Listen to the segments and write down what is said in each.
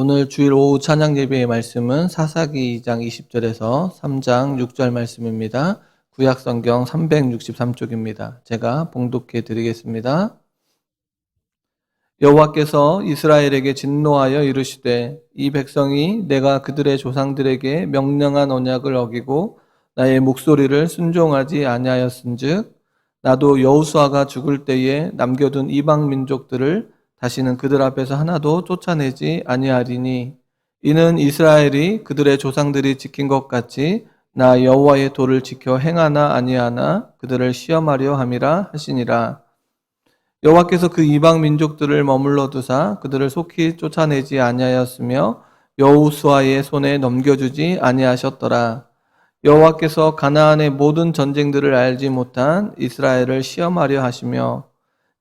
오늘 주일 오후 찬양 예배의 말씀은 사사기 2장 20절에서 3장 6절 말씀입니다. 구약 성경 363쪽입니다. 제가 봉독해 드리겠습니다. 여호와께서 이스라엘에게 진노하여 이르시되 이 백성이 내가 그들의 조상들에게 명령한 언약을 어기고 나의 목소리를 순종하지 아니하였은즉 나도 여호수아가 죽을 때에 남겨둔 이방 민족들을 다시는 그들 앞에서 하나도 쫓아내지 아니하리니 이는 이스라엘이 그들의 조상들이 지킨 것 같이 나 여호와의 도를 지켜 행하나 아니하나 그들을 시험하려 함이라 하시니라. 여호와께서 그 이방 민족들을 머물러 두사 그들을 속히 쫓아내지 아니하였으며 여호수아의 손에 넘겨주지 아니하셨더라. 여호와께서 가나안의 모든 전쟁들을 알지 못한 이스라엘을 시험하려 하시며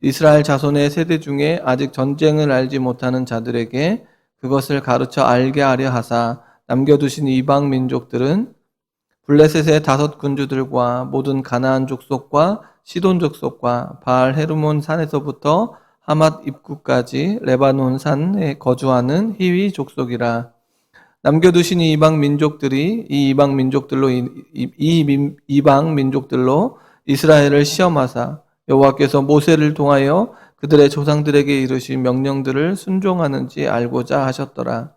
이스라엘 자손의 세대 중에 아직 전쟁을 알지 못하는 자들에게 그것을 가르쳐 알게 하려 하사 남겨두신 이방 민족들은 블레셋의 5 군주들과 모든 가나안 족속과 시돈 족속과 바알 헤르몬 산에서부터 하맛 입구까지 레바논 산에 거주하는 히위 족속이라. 남겨두신 이 이방 민족들이 이방 민족들로 이스라엘을 시험하사 여호와께서 모세를 통하여 그들의 조상들에게 이르신 명령들을 순종하는지 알고자 하셨더라.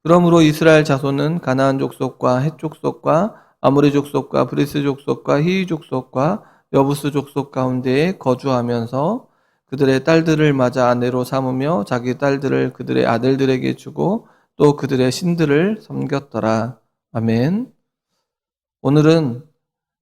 그러므로 이스라엘 자손은 가나안 족속과 헷 족속과 아모리 족속과 브리스 족속과 히위 족속과 여부스 족속 가운데에 거주하면서 그들의 딸들을 맞아 아내로 삼으며 자기 딸들을 그들의 아들들에게 주고 또 그들의 신들을 섬겼더라. 아멘. 오늘은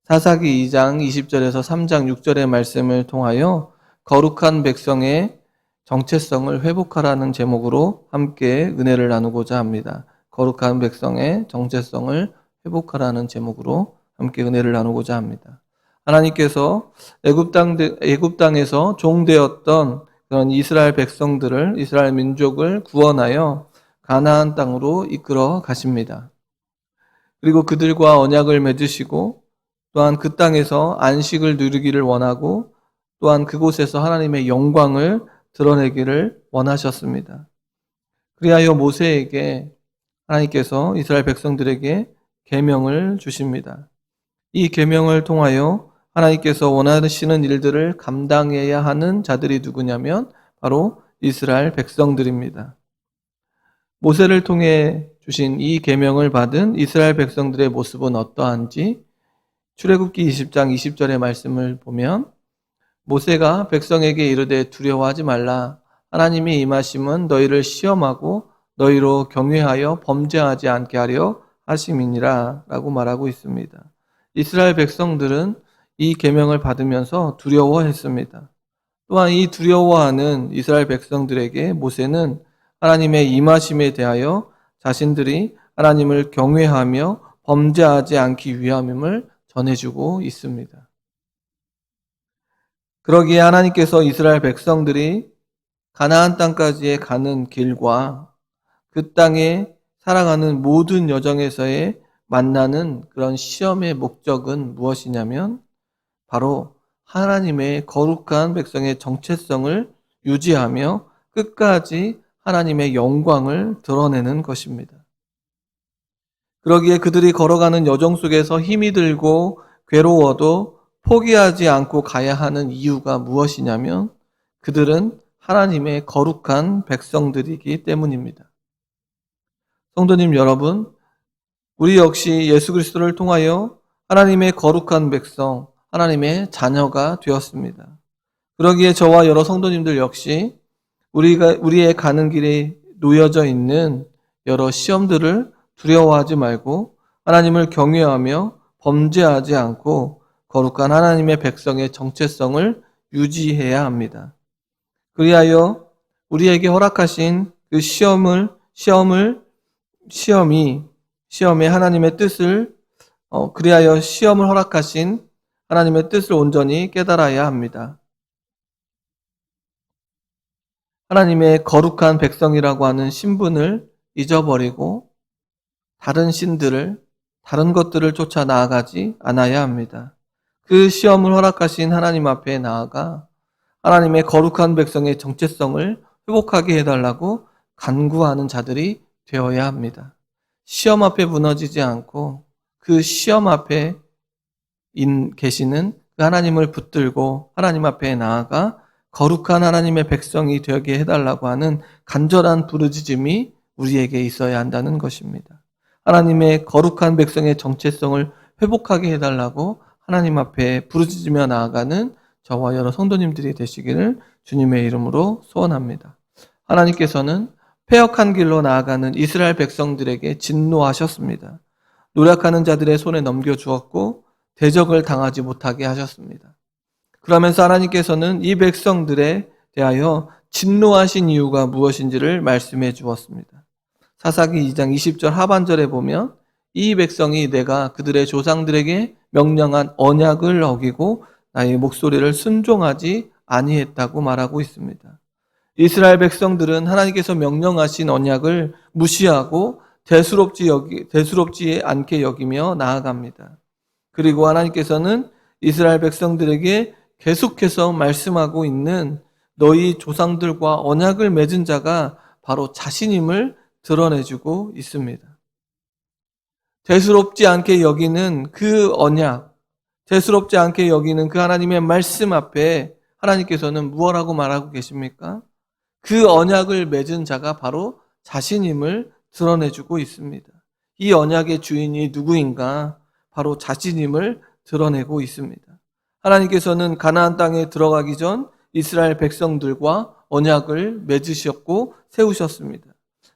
사사기 2장 20절에서 3장 6절의 말씀을 통하여 거룩한 백성의 정체성을 회복하라는 제목으로 함께 은혜를 나누고자 합니다. 거룩한 백성의 정체성을 회복하라는 제목으로 함께 은혜를 나누고자 합니다. 하나님께서 애굽 땅에서 종되었던 그런 이스라엘 백성들을, 이스라엘 민족을 구원하여 가나안 땅으로 이끌어 가십니다. 그리고 그들과 언약을 맺으시고 또한 그 땅에서 안식을 누리기를 원하고 또한 그곳에서 하나님의 영광을 드러내기를 원하셨습니다. 그리하여 모세에게 하나님께서 이스라엘 백성들에게 계명을 주십니다. 이 계명을 통하여 하나님께서 원하시는 일들을 감당해야 하는 자들이 누구냐면 바로 이스라엘 백성들입니다. 모세를 통해 주신 이 계명을 받은 이스라엘 백성들의 모습은 어떠한지 출애굽기 20장 20절의 말씀을 보면 모세가 백성에게 이르되 두려워하지 말라. 하나님이 임하심은 너희를 시험하고 너희로 경외하여 범죄하지 않게 하려 하심이니라 라고 말하고 있습니다. 이스라엘 백성들은 이 계명을 받으면서 두려워했습니다. 또한 이 두려워하는 이스라엘 백성들에게 모세는 하나님의 임하심에 대하여 자신들이 하나님을 경외하며 범죄하지 않기 위함임을 전해주고 있습니다. 그러기에 하나님께서 이스라엘 백성들이 가나안 땅까지의 가는 길과 그 땅에 살아가는 모든 여정에서의 만나는 그런 시험의 목적은 무엇이냐면 바로 하나님의 거룩한 백성의 정체성을 유지하며 끝까지 하나님의 영광을 드러내는 것입니다. 그러기에 그들이 걸어가는 여정 속에서 힘이 들고 괴로워도 포기하지 않고 가야 하는 이유가 무엇이냐면 그들은 하나님의 거룩한 백성들이기 때문입니다. 성도님 여러분, 우리 역시 예수 그리스도를 통하여 하나님의 거룩한 백성, 하나님의 자녀가 되었습니다. 그러기에 저와 여러 성도님들 역시 우리의 가는 길에 놓여져 있는 여러 시험들을 두려워하지 말고 하나님을 경외하며 범죄하지 않고 거룩한 하나님의 백성의 정체성을 유지해야 합니다. 그리하여 우리에게 허락하신 그 시험에 하나님의 뜻을 그리하여 시험을 허락하신 하나님의 뜻을 온전히 깨달아야 합니다. 하나님의 거룩한 백성이라고 하는 신분을 잊어버리고 다른 신들을, 다른 것들을 쫓아 나아가지 않아야 합니다. 그 시험을 허락하신 하나님 앞에 나아가 하나님의 거룩한 백성의 정체성을 회복하게 해달라고 간구하는 자들이 되어야 합니다. 시험 앞에 무너지지 않고 그 시험 앞에 계시는 그 하나님을 붙들고 하나님 앞에 나아가 거룩한 하나님의 백성이 되게 해달라고 하는 간절한 부르짖음이 우리에게 있어야 한다는 것입니다. 하나님의 거룩한 백성의 정체성을 회복하게 해달라고 하나님 앞에 부르짖으며 나아가는 저와 여러 성도님들이 되시기를 주님의 이름으로 소원합니다. 하나님께서는 패역한 길로 나아가는 이스라엘 백성들에게 진노하셨습니다. 노력하는 자들의 손에 넘겨주었고 대적을 당하지 못하게 하셨습니다. 그러면서 하나님께서는 이 백성들에 대하여 진노하신 이유가 무엇인지를 말씀해 주었습니다. 사사기 2장 20절 하반절에 보면 이 백성이 내가 그들의 조상들에게 명령한 언약을 어기고 나의 목소리를 순종하지 아니했다고 말하고 있습니다. 이스라엘 백성들은 하나님께서 명령하신 언약을 무시하고 대수롭지 않게 여기며 나아갑니다. 그리고 하나님께서는 이스라엘 백성들에게 계속해서 말씀하고 있는 너희 조상들과 언약을 맺은 자가 바로 자신임을 드러내주고 있습니다. 대수롭지 않게 여기는 그 언약, 대수롭지 않게 여기는 그 하나님의 말씀 앞에 하나님께서는 무엇라고 말하고 계십니까? 그 언약을 맺은 자가 바로 자신임을 드러내주고 있습니다. 이 언약의 주인이 누구인가? 바로 자신임을 드러내고 있습니다. 하나님께서는 가나안 땅에 들어가기 전 이스라엘 백성들과 언약을 맺으셨고 세우셨습니다.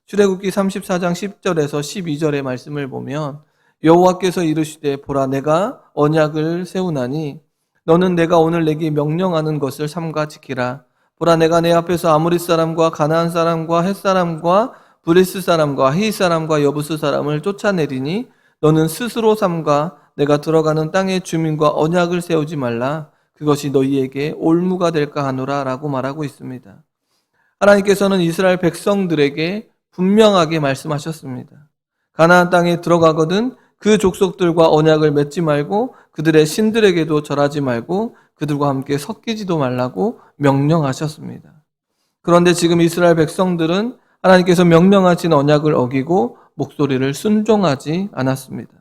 출애굽기 34장 10절에서 12절의 말씀을 보면 여호와께서 이르시되 보라 내가 언약을 세우나니 너는 내가 오늘 내게 명령하는 것을 삼가 지키라. 보라 내가 내 앞에서 아모리 사람과 가나안 사람과 헷 사람과 브리스 사람과 히윗 사람과 여부스 사람을 쫓아내리니 너는 스스로 삼가 내가 들어가는 땅의 주민과 언약을 세우지 말라. 그것이 너희에게 올무가 될까 하노라 라고 말하고 있습니다. 하나님께서는 이스라엘 백성들에게 분명하게 말씀하셨습니다. 가나안 땅에 들어가거든 그 족속들과 언약을 맺지 말고 그들의 신들에게도 절하지 말고 그들과 함께 섞이지도 말라고 명령하셨습니다. 그런데 지금 이스라엘 백성들은 하나님께서 명령하신 언약을 어기고 목소리를 순종하지 않았습니다.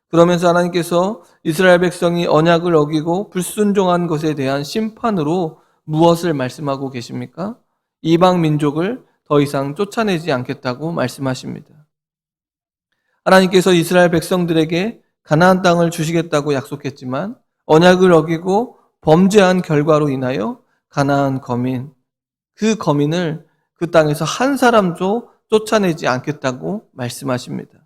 그러면서 하나님께서 이스라엘 백성이 언약을 어기고 불순종한 것에 대한 심판으로 무엇을 말씀하고 계십니까? 이방 민족을 더 이상 쫓아내지 않겠다고 말씀하십니다. 하나님께서 이스라엘 백성들에게 가나안 땅을 주시겠다고 약속했지만 언약을 어기고 범죄한 결과로 인하여 가나안 거민, 그 거민을 그 땅에서 한 사람도 쫓아내지 않겠다고 말씀하십니다.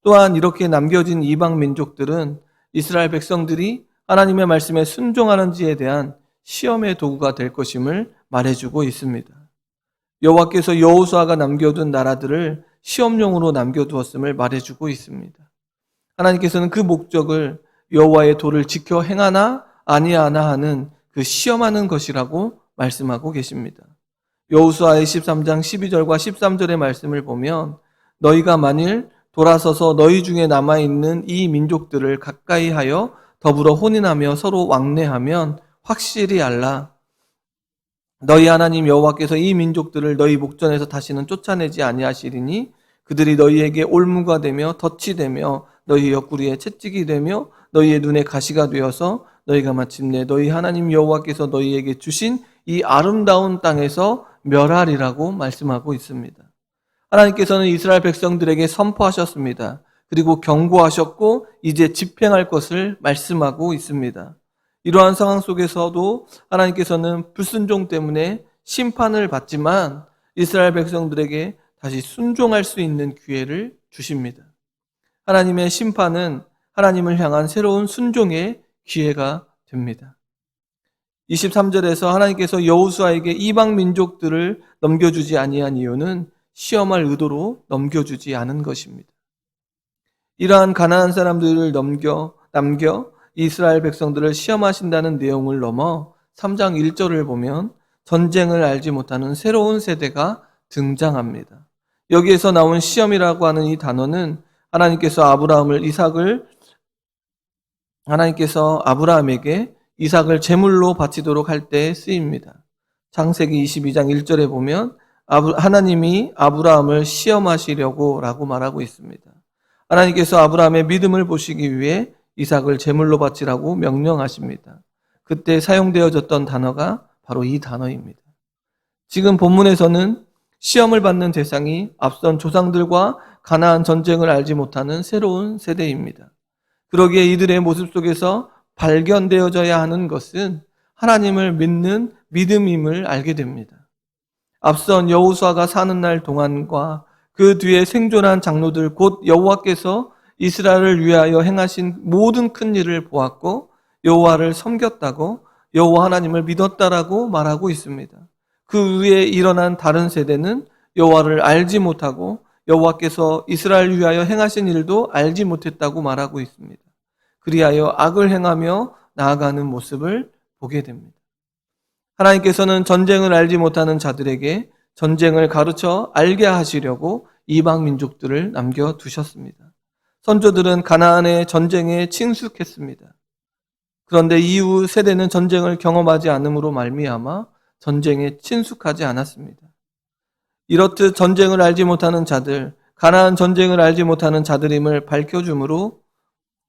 또한 이렇게 남겨진 이방 민족들은 이스라엘 백성들이 하나님의 말씀에 순종하는지에 대한 시험의 도구가 될 것임을 말해주고 있습니다. 여호와께서 여호수아가 남겨둔 나라들을 시험용으로 남겨두었음을 말해주고 있습니다. 하나님께서는 그 목적을 여호와의 도를 지켜 행하나 아니하나 하는 그 시험하는 것이라고 말씀하고 계십니다. 여호수아의 13장 12절과 13절의 말씀을 보면 너희가 만일 돌아서서 너희 중에 남아있는 이 민족들을 가까이 하여 더불어 혼인하며 서로 왕래하면 확실히 알라. 너희 하나님 여호와께서 이 민족들을 너희 목전에서 다시는 쫓아내지 아니하시리니 그들이 너희에게 올무가 되며 덫이 되며 너희 옆구리에 채찍이 되며 너희의 눈에 가시가 되어서 너희가 마침내 너희 하나님 여호와께서 너희에게 주신 이 아름다운 땅에서 멸하리라고 말씀하고 있습니다. 하나님께서는 이스라엘 백성들에게 선포하셨습니다. 그리고 경고하셨고 이제 집행할 것을 말씀하고 있습니다. 이러한 상황 속에서도 하나님께서는 불순종 때문에 심판을 받지만 이스라엘 백성들에게 다시 순종할 수 있는 기회를 주십니다. 하나님의 심판은 하나님을 향한 새로운 순종의 기회가 됩니다. 23절에서 하나님께서 여호수아에게 이방 민족들을 넘겨주지 아니한 이유는 시험할 의도로 넘겨주지 않은 것입니다. 이러한 가나안 사람들을 남겨 이스라엘 백성들을 시험하신다는 내용을 넘어 3장 1절을 보면 전쟁을 알지 못하는 새로운 세대가 등장합니다. 여기에서 나온 시험이라고 하는 이 단어는 하나님께서 아브라함에게 이삭을 제물로 바치도록 할 때 쓰입니다. 창세기 22장 1절에 보면 하나님이 아브라함을 시험하시려고 라고 말하고 있습니다. 하나님께서 아브라함의 믿음을 보시기 위해 이삭을 제물로 바치라고 명령하십니다. 그때 사용되어졌던 단어가 바로 이 단어입니다. 지금 본문에서는 시험을 받는 대상이 앞선 조상들과 가나안 전쟁을 알지 못하는 새로운 세대입니다. 그러기에 이들의 모습 속에서 발견되어져야 하는 것은 하나님을 믿는 믿음임을 알게 됩니다. 앞선 여호수아가 사는 날 동안과 그 뒤에 생존한 장로들 곧 여호와께서 이스라엘을 위하여 행하신 모든 큰 일을 보았고 여호와를 섬겼다고 여호와 하나님을 믿었다라고 말하고 있습니다. 그 위에 일어난 다른 세대는 여호와를 알지 못하고 여호와께서 이스라엘을 위하여 행하신 일도 알지 못했다고 말하고 있습니다. 그리하여 악을 행하며 나아가는 모습을 보게 됩니다. 하나님께서는 전쟁을 알지 못하는 자들에게 전쟁을 가르쳐 알게 하시려고 이방 민족들을 남겨두셨습니다. 선조들은 가나안의 전쟁에 친숙했습니다. 그런데 이후 세대는 전쟁을 경험하지 않음으로 말미암아 전쟁에 친숙하지 않았습니다. 이렇듯 전쟁을 알지 못하는 자들, 가나안 전쟁을 알지 못하는 자들임을 밝혀주므로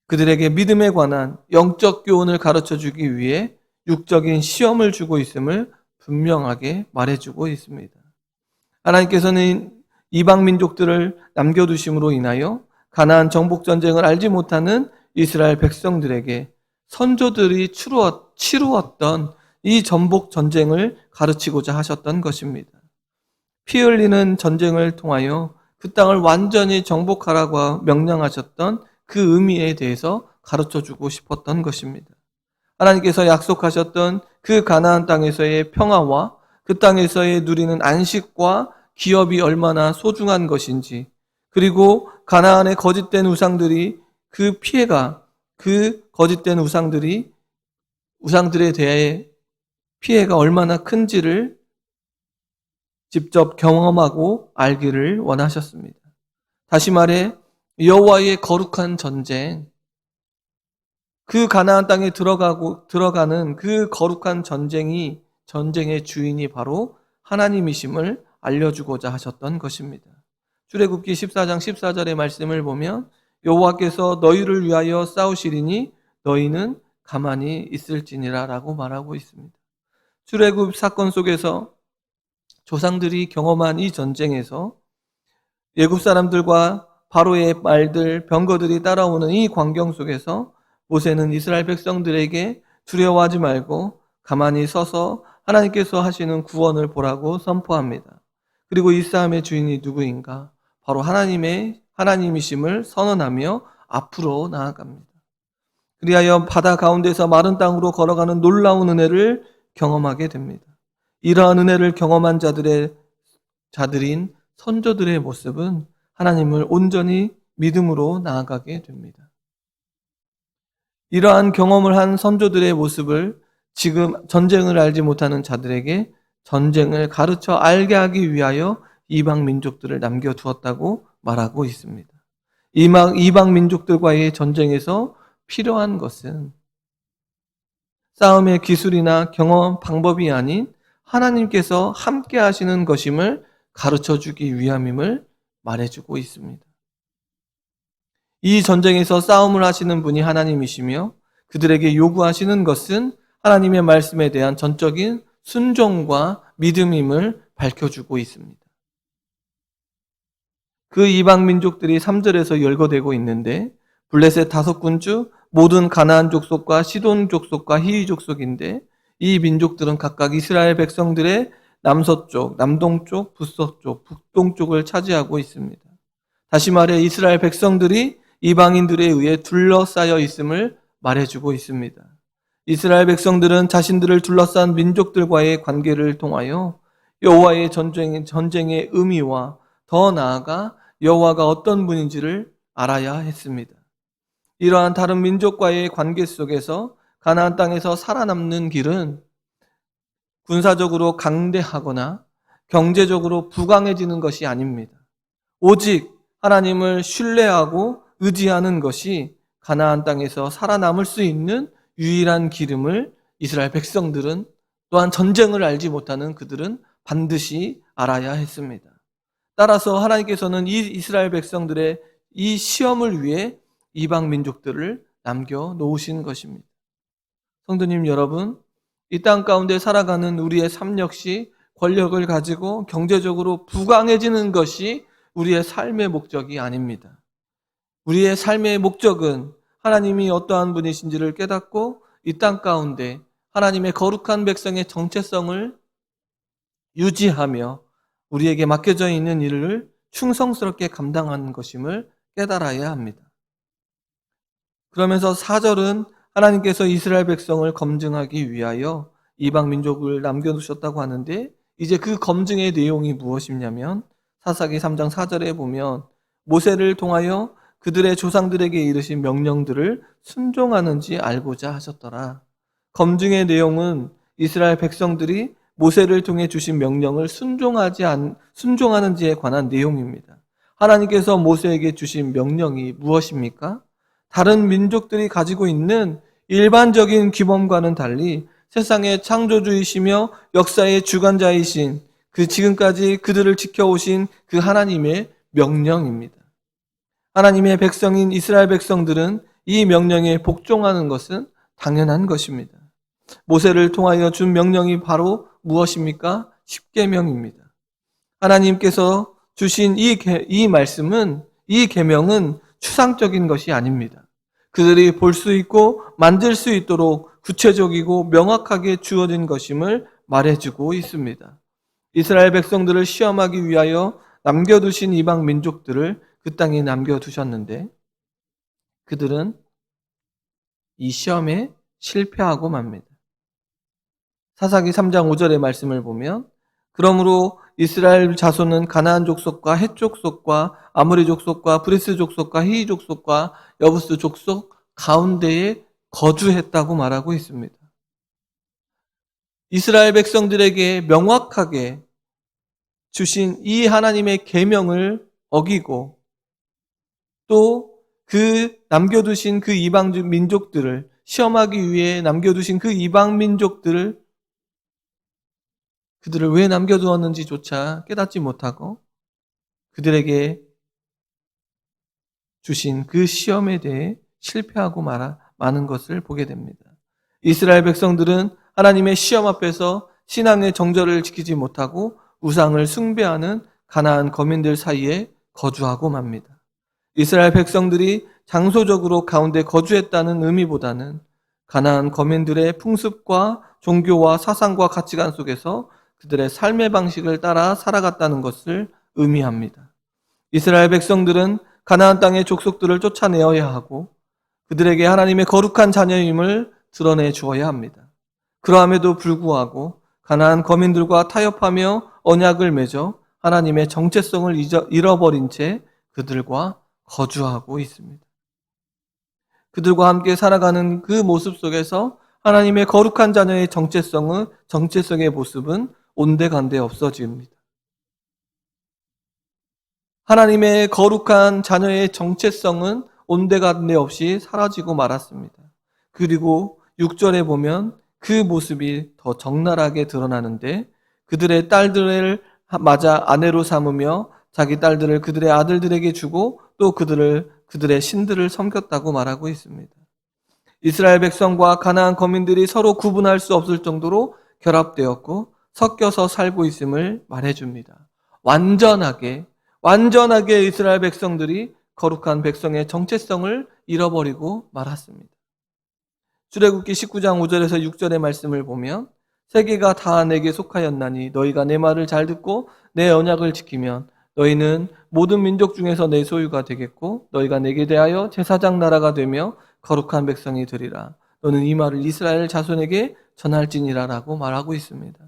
그들에게 믿음에 관한 영적 교훈을 가르쳐주기 위해 육적인 시험을 주고 있음을 분명하게 말해주고 있습니다. 하나님께서는 이방 민족들을 남겨두심으로 인하여 가나안 정복 전쟁을 알지 못하는 이스라엘 백성들에게 선조들이 치루었던 이 전복 전쟁을 가르치고자 하셨던 것입니다. 피 흘리는 전쟁을 통하여 그 땅을 완전히 정복하라고 명령하셨던 그 의미에 대해서 가르쳐주고 싶었던 것입니다. 하나님께서 약속하셨던 그 가나안 땅에서의 평화와 그 땅에서의 누리는 안식과 기업이 얼마나 소중한 것인지, 그리고 가나안의 거짓된 우상들이 그 피해가, 그 거짓된 우상들에 대해 피해가 얼마나 큰지를 직접 경험하고 알기를 원하셨습니다. 다시 말해 여호와의 거룩한 전쟁, 그 가나안 땅에 들어가는 그 거룩한 전쟁의 주인이 바로 하나님이심을 알려주고자 하셨던 것입니다. 출애굽기 14장 14절의 말씀을 보면 여호와께서 너희를 위하여 싸우시리니 너희는 가만히 있을지니라 라고 말하고 있습니다. 출애굽 사건 속에서 조상들이 경험한 이 전쟁에서 애굽 사람들과 바로의 말들, 병거들이 따라오는 이 광경 속에서 모세는 이스라엘 백성들에게 두려워하지 말고 가만히 서서 하나님께서 하시는 구원을 보라고 선포합니다. 그리고 이 싸움의 주인이 누구인가? 바로 하나님이심을 선언하며 앞으로 나아갑니다. 그리하여 바다 가운데서 마른 땅으로 걸어가는 놀라운 은혜를 경험하게 됩니다. 이러한 은혜를 경험한 자들인 선조들의 모습은 하나님을 온전히 믿음으로 나아가게 됩니다. 이러한 경험을 한 선조들의 모습을 지금 전쟁을 알지 못하는 자들에게 전쟁을 가르쳐 알게 하기 위하여 이방 민족들을 남겨두었다고 말하고 있습니다. 이방 민족들과의 전쟁에서 필요한 것은 싸움의 기술이나 경험, 방법이 아닌 하나님께서 함께 하시는 것임을 가르쳐주기 위함임을 말해주고 있습니다. 이 전쟁에서 싸움을 하시는 분이 하나님이시며 그들에게 요구하시는 것은 하나님의 말씀에 대한 전적인 순종과 믿음임을 밝혀주고 있습니다. 그 이방 민족들이 3절에서 열거되고 있는데 블레셋 5군 중 모든 가나안 족속과 시돈 족속과 히위 족속인데 이 민족들은 각각 이스라엘 백성들의 남서쪽, 남동쪽, 북서쪽, 북동쪽을 차지하고 있습니다. 다시 말해 이스라엘 백성들이 이방인들에 의해 둘러싸여 있음을 말해주고 있습니다. 이스라엘 백성들은 자신들을 둘러싼 민족들과의 관계를 통하여 여호와의 전쟁의 의미와 더 나아가 여호와가 어떤 분인지를 알아야 했습니다. 이러한 다른 민족과의 관계 속에서 가나안 땅에서 살아남는 길은 군사적으로 강대하거나 경제적으로 부강해지는 것이 아닙니다. 오직 하나님을 신뢰하고 의지하는 것이 가나안 땅에서 살아남을 수 있는 유일한 길임을 이스라엘 백성들은, 또한 전쟁을 알지 못하는 그들은 반드시 알아야 했습니다. 따라서 하나님께서는 이 이스라엘 백성들의 이 시험을 위해 이방 민족들을 남겨놓으신 것입니다. 성도님 여러분, 이 땅 가운데 살아가는 우리의 삶 역시 권력을 가지고 경제적으로 부강해지는 것이 우리의 삶의 목적이 아닙니다. 우리의 삶의 목적은 하나님이 어떠한 분이신지를 깨닫고 이 땅 가운데 하나님의 거룩한 백성의 정체성을 유지하며 우리에게 맡겨져 있는 일을 충성스럽게 감당하는 것임을 깨달아야 합니다. 그러면서 4절은 하나님께서 이스라엘 백성을 검증하기 위하여 이방 민족을 남겨두셨다고 하는데, 이제 그 검증의 내용이 무엇이냐면 사사기 3장 4절에 보면 모세를 통하여 그들의 조상들에게 이르신 명령들을 순종하는지 알고자 하셨더라. 검증의 내용은 이스라엘 백성들이 모세를 통해 주신 명령을 순종하는지에 관한 내용입니다. 하나님께서 모세에게 주신 명령이 무엇입니까? 다른 민족들이 가지고 있는 일반적인 규범과는 달리 세상의 창조주이시며 역사의 주관자이신 그 지금까지 그들을 지켜오신 그 하나님의 명령입니다. 하나님의 백성인 이스라엘 백성들은 이 명령에 복종하는 것은 당연한 것입니다. 모세를 통하여 준 명령이 바로 무엇입니까? 십계명입니다. 하나님께서 주신 이 말씀은, 이 계명은 추상적인 것이 아닙니다. 그들이 볼 수 있고 만질 수 있도록 구체적이고 명확하게 주어진 것임을 말해주고 있습니다. 이스라엘 백성들을 시험하기 위하여 남겨두신 이방 민족들을 그 땅에 남겨두셨는데 그들은 이 시험에 실패하고 맙니다. 사사기 3장 5절의 말씀을 보면 그러므로 이스라엘 자손은 가나안 족속과 헷 족속과 아모리 족속과 브리스 족속과 히위 족속과 여부스 족속 가운데에 거주했다고 말하고 있습니다. 이스라엘 백성들에게 명확하게 주신 이 하나님의 계명을 어기고 또 그 남겨두신 그 이방 민족들을 시험하기 위해 남겨두신 그 이방 민족들을 그들을 왜 남겨두었는지조차 깨닫지 못하고 그들에게 주신 그 시험에 대해 실패하고 마는 것을 보게 됩니다. 이스라엘 백성들은 하나님의 시험 앞에서 신앙의 정절을 지키지 못하고 우상을 숭배하는 가나안 거민들 사이에 거주하고 맙니다. 이스라엘 백성들이 장소적으로 가운데 거주했다는 의미보다는 가나안 거민들의 풍습과 종교와 사상과 가치관 속에서 그들의 삶의 방식을 따라 살아갔다는 것을 의미합니다. 이스라엘 백성들은 가나안 땅의 족속들을 쫓아내어야 하고 그들에게 하나님의 거룩한 자녀임을 드러내 주어야 합니다. 그러함에도 불구하고 가나안 거민들과 타협하며 언약을 맺어 하나님의 정체성을 잃어버린 채 그들과 거주하고 있습니다. 그들과 함께 살아가는 그 모습 속에서 하나님의 거룩한 자녀의 정체성의 모습은 온데간데 없어집니다. 하나님의 거룩한 자녀의 정체성은 온데간데 없이 사라지고 말았습니다. 그리고 6절에 보면 그 모습이 더 적나라하게 드러나는데 그들의 딸들을 맞아 아내로 삼으며 자기 딸들을 그들의 아들들에게 주고 또 그들의 신들을 섬겼다고 말하고 있습니다. 이스라엘 백성과 가나안 거민들이 서로 구분할 수 없을 정도로 결합되었고 섞여서 살고 있음을 말해줍니다. 완전하게 이스라엘 백성들이 거룩한 백성의 정체성을 잃어버리고 말았습니다. 출애굽기 19장 5절에서 6절의 말씀을 보면 세계가 다 내게 속하였나니 너희가 내 말을 잘 듣고 내 언약을 지키면 너희는 모든 민족 중에서 내 소유가 되겠고 너희가 내게 대하여 제사장 나라가 되며 거룩한 백성이 되리라. 너는 이 말을 이스라엘 자손에게 전할지니라 라고 말하고 있습니다.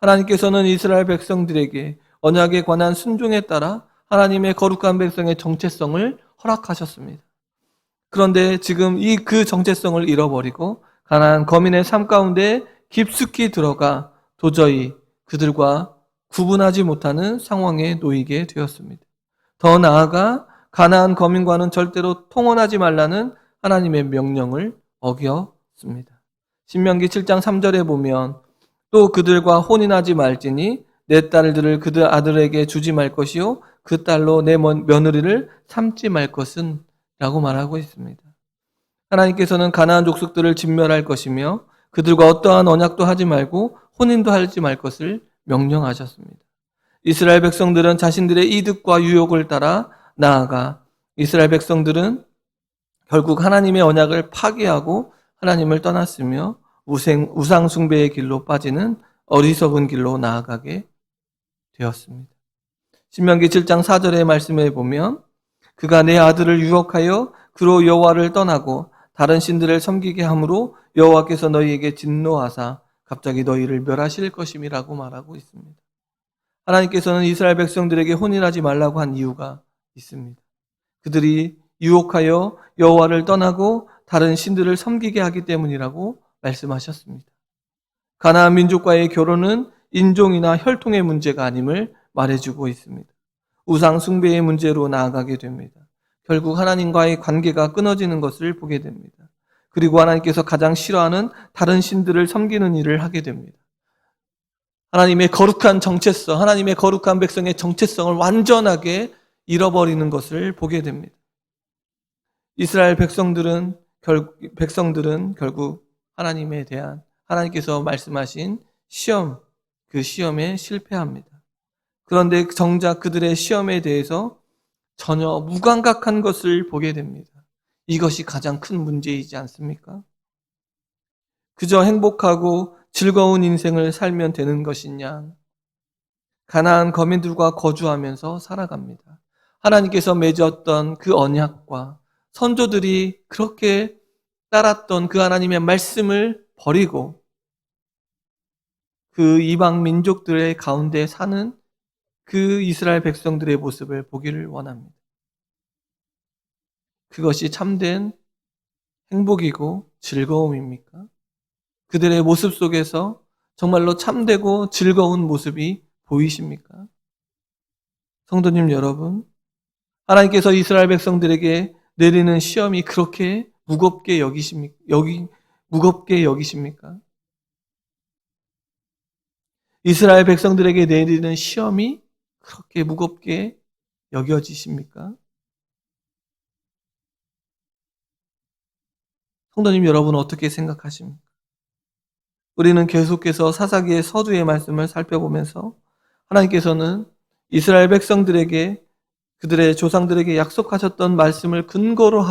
하나님께서는 이스라엘 백성들에게 언약에 관한 순종에 따라 하나님의 거룩한 백성의 정체성을 허락하셨습니다. 그런데 지금 그 정체성을 잃어버리고 가나안 거민의 삶 가운데 깊숙이 들어가 도저히 그들과 구분하지 못하는 상황에 놓이게 되었습니다. 더 나아가 가나안 거민과는 절대로 통혼하지 말라는 하나님의 명령을 어겼습니다. 신명기 7장 3절에 보면 또 그들과 혼인하지 말지니 내 딸들을 그들 아들에게 주지 말 것이요 그 딸로 내 며느리를 삼지 말 것은 라고 말하고 있습니다. 하나님께서는 가나안 족속들을 진멸할 것이며 그들과 어떠한 언약도 하지 말고 혼인도 하지 말 것을 명령하셨습니다. 이스라엘 백성들은 자신들의 이득과 유욕을 따라 나아가 이스라엘 백성들은 결국 하나님의 언약을 파기하고 하나님을 떠났으며 우상 숭배의 길로 빠지는 어리석은 길로 나아가게 되었습니다. 신명기 7장 4절의 말씀에 보면 그가 내 아들을 유혹하여 그로 여호와를 떠나고 다른 신들을 섬기게 함으로 여호와께서 너희에게 진노하사 갑자기 너희를 멸하실 것임이라고 말하고 있습니다. 하나님께서는 이스라엘 백성들에게 혼인하지 말라고 한 이유가 있습니다. 그들이 유혹하여 여호와를 떠나고 다른 신들을 섬기게 하기 때문이라고 말씀하셨습니다. 가나안 민족과의 결혼은 인종이나 혈통의 문제가 아님을 말해주고 있습니다. 우상 숭배의 문제로 나아가게 됩니다. 결국 하나님과의 관계가 끊어지는 것을 보게 됩니다. 그리고 하나님께서 가장 싫어하는 다른 신들을 섬기는 일을 하게 됩니다. 하나님의 거룩한 정체성, 하나님의 거룩한 백성의 정체성을 완전하게 잃어버리는 것을 보게 됩니다. 이스라엘 백성들은 결국 하나님에 대한 하나님께서 말씀하신 시험, 그 시험에 실패합니다. 그런데 정작 그들의 시험에 대해서 전혀 무감각한 것을 보게 됩니다. 이것이 가장 큰 문제이지 않습니까? 그저 행복하고 즐거운 인생을 살면 되는 것이냐? 가나안 거민들과 거주하면서 살아갑니다. 하나님께서 맺었던 그 언약과 선조들이 그렇게 따랐던 그 하나님의 말씀을 버리고 그 이방 민족들의 가운데 사는 그 이스라엘 백성들의 모습을 보기를 원합니다. 그것이 참된 행복이고 즐거움입니까? 그들의 모습 속에서 정말로 참되고 즐거운 모습이 보이십니까? 성도님 여러분, 하나님께서 이스라엘 백성들에게 내리는 시험이 그렇게 무겁게 여기십니까? 이스라엘 백성들에게 내리는 시험이 그렇게 무겁게 여겨지십니까? 성도님 여러분 어떻게 생각하십니까? 우리는 계속해서 사사기의 서두의 말씀을 살펴보면서 하나님께서는 이스라엘 백성들에게 그들의 조상들에게 약속하셨던 말씀을 근거로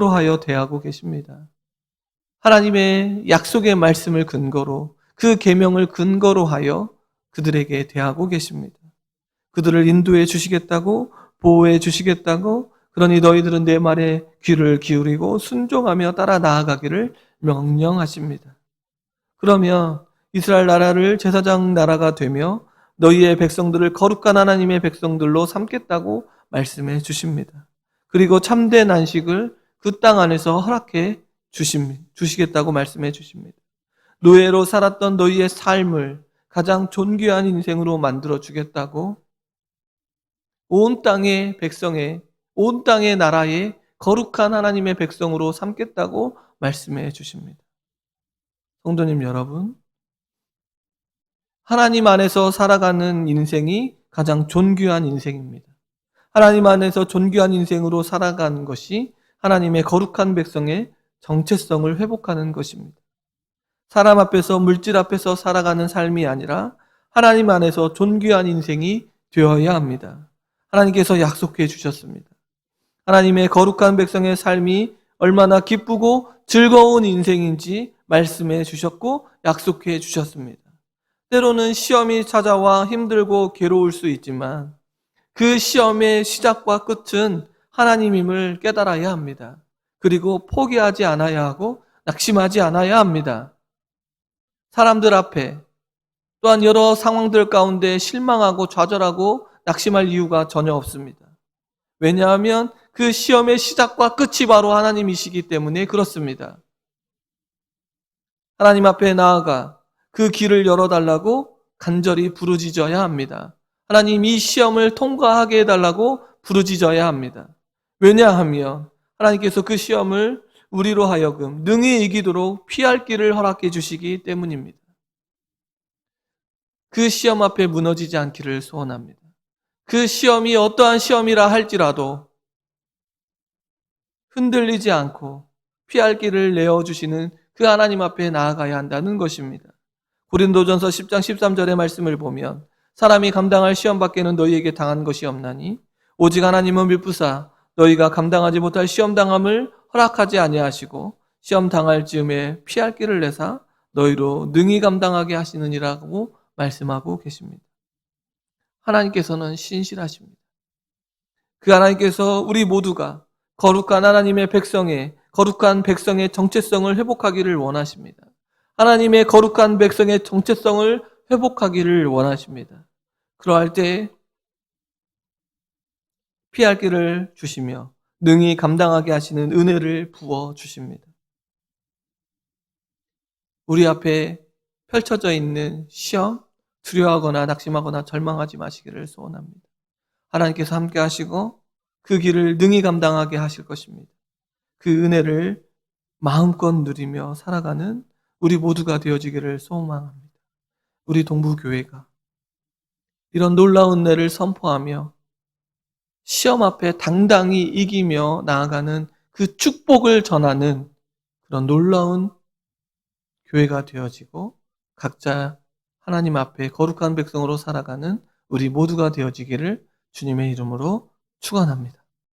하여 대하고 계십니다. 하나님의 약속의 말씀을 근거로 그 계명을 근거로 하여 그들에게 대하고 계십니다. 그들을 인도해 주시겠다고 보호해 주시겠다고 그러니 너희들은 내 말에 귀를 기울이고 순종하며 따라 나아가기를 명령하십니다. 그러면 이스라엘 나라를 제사장 나라가 되며 너희의 백성들을 거룩한 하나님의 백성들로 삼겠다고 말씀해 주십니다. 그리고 참된 안식을 그 땅 안에서 허락해 주시겠다고 말씀해 주십니다. 노예로 살았던 너희의 삶을 가장 존귀한 인생으로 만들어 주겠다고 온 땅의 나라의 거룩한 하나님의 백성으로 삼겠다고 말씀해 주십니다. 성도님 여러분, 하나님 안에서 살아가는 인생이 가장 존귀한 인생입니다. 하나님 안에서 존귀한 인생으로 살아가는 것이 하나님의 거룩한 백성의 정체성을 회복하는 것입니다. 사람 앞에서 물질 앞에서 살아가는 삶이 아니라 하나님 안에서 존귀한 인생이 되어야 합니다. 하나님께서 약속해 주셨습니다. 하나님의 거룩한 백성의 삶이 얼마나 기쁘고 즐거운 인생인지 말씀해 주셨고 약속해 주셨습니다. 때로는 시험이 찾아와 힘들고 괴로울 수 있지만 그 시험의 시작과 끝은 하나님임을 깨달아야 합니다. 그리고 포기하지 않아야 하고 낙심하지 않아야 합니다. 사람들 앞에 또한 여러 상황들 가운데 실망하고 좌절하고 낙심할 이유가 전혀 없습니다. 왜냐하면 그 시험의 시작과 끝이 바로 하나님이시기 때문에 그렇습니다. 하나님 앞에 나아가 그 길을 열어달라고 간절히 부르짖어야 합니다. 하나님 이 시험을 통과하게 해달라고 부르짖어야 합니다. 왜냐하면 하나님께서 그 시험을 우리로 하여금 능히 이기도록 피할 길을 허락해 주시기 때문입니다. 그 시험 앞에 무너지지 않기를 소원합니다. 그 시험이 어떠한 시험이라 할지라도 흔들리지 않고 피할 길을 내어주시는 그 하나님 앞에 나아가야 한다는 것입니다. 고린도전서 10장 13절의 말씀을 보면 사람이 감당할 시험 밖에는 너희에게 당한 것이 없나니 오직 하나님은 밀부사 너희가 감당하지 못할 시험 당함을 허락하지 아니하시고 시험 당할 즈음에 피할 길을 내사 너희로 능히 감당하게 하시느니라고 말씀하고 계십니다. 하나님께서는 신실하십니다. 그 하나님께서 우리 모두가 거룩한 백성의 정체성을 회복하기를 원하십니다. 하나님의 거룩한 백성의 정체성을 회복하기를 원하십니다. 그러할 때 피할 길을 주시며 능히 감당하게 하시는 은혜를 부어 주십니다. 우리 앞에 펼쳐져 있는 시험, 두려워하거나 낙심하거나 절망하지 마시기를 소원합니다. 하나님께서 함께 하시고 그 길을 능히 감당하게 하실 것입니다. 그 은혜를 마음껏 누리며 살아가는 우리 모두가 되어지기를 소망합니다. 우리 동부교회가 이런 놀라운 은혜를 선포하며 시험 앞에 당당히 이기며 나아가는 그 축복을 전하는 그런 놀라운 교회가 되어지고 각자 하나님 앞에 거룩한 백성으로 살아가는 우리 모두가 되어지기를 주님의 이름으로 축원합니다.